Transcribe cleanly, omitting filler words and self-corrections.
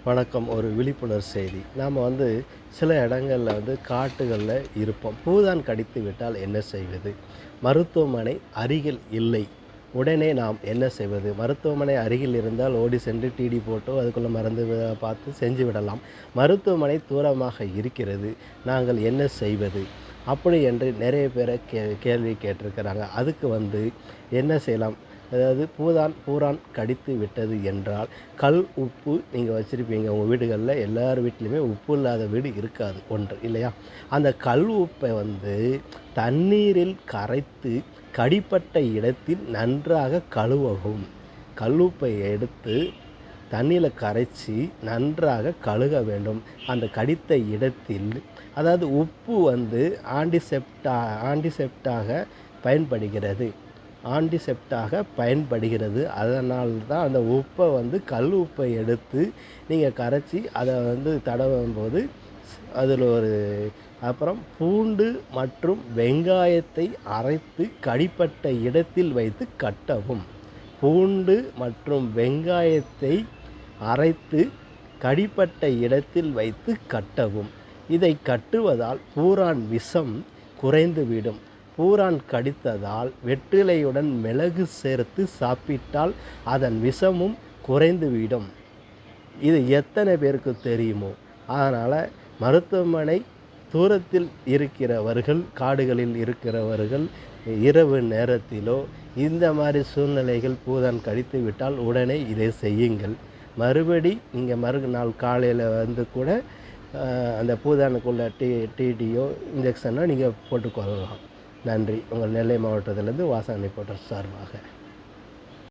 வணக்கம். ஒரு விழிப்புணர்வு செய்தி. நாம் சில இடங்கள்ல காட்டுகளில் இருப்போம். பூதான் கடித்து விட்டால் என்ன செய்வது? மருத்துவமனை அருகில் இல்லை. உடனே நாம் என்ன செய்வது? மருத்துவமனை அருகில் இருந்தால் ஓடி சென்று டிடி போட்டோ அதுக்குள்ள மருந்து பார்த்து செஞ்சு விடலாம். மருத்துவமனை தூரமாக இருக்கிறது. நாங்கள் என்ன செய்வது? அப்படி என்று நிறைய பேரை கேள்வி கேட்டிருக்கிறாங்க. அதுக்கு என்ன செய்யலாம்? அதாவது பூரான் கடித்து விட்டது என்றால் கல் உப்பு நீங்கள் வச்சுருப்பீங்க. உங்கள் வீடுகளில் எல்லார் வீட்லேயுமே உப்பு இல்லாத வீடு இருக்காது ஒன்று இல்லையா? அந்த கல் உப்பை தண்ணீரில் கரைத்து கடிப்பட்ட இடத்தில் நன்றாக கழுவவும். கல் உப்பை எடுத்து தண்ணியில் கரைச்சி நன்றாக கழுக வேண்டும். அந்த கடித்த இடத்தில், அதாவது உப்பு ஆன்டிசெப்டாக பயன்படுகிறது. அதனால் தான் அந்த உப்பை கல் உப்பை எடுத்து நீங்கள் கரைச்சி அதை தடவும் போது அதில் அப்புறம் பூண்டு மற்றும் வெங்காயத்தை அரைத்து கடிப்பட்ட இடத்தில் வைத்து கட்டவும். பூண்டு மற்றும் வெங்காயத்தை அரைத்து கடிப்பட்ட இடத்தில் வைத்து கட்டவும். இதை கட்டுவதால் பூரான் விஷம் குறைந்துவிடும். பூரான் கடித்ததால் வெற்றிலையுடன் மிளகு சேர்த்து சாப்பிட்டால் அதன் விஷமும் குறைந்துவிடும். இது எத்தனை பேருக்கு தெரியுமோ? அதனால் மருத்துவமனை தூரத்தில் இருக்கிறவர்கள், காடுகளில் இருக்கிறவர்கள் இரவு நேரத்திலோ இந்த மாதிரி சூழ்நிலைகள் பூதான் கடித்து விட்டால் உடனே இதை செய்யுங்கள். மறுபடி நீங்கள் மறுநாள் காலையில் கூட அந்த பூதானுக்குள்ள டிடியோ இன்ஜெக்ஷனோ நீங்கள் போட்டுக்கொள்ளலாம். நன்றி. உங்கள் நெல்லை மாவட்டத்திலேருந்து வாசன் ரிப்போர்ட்டர் சார்பாக.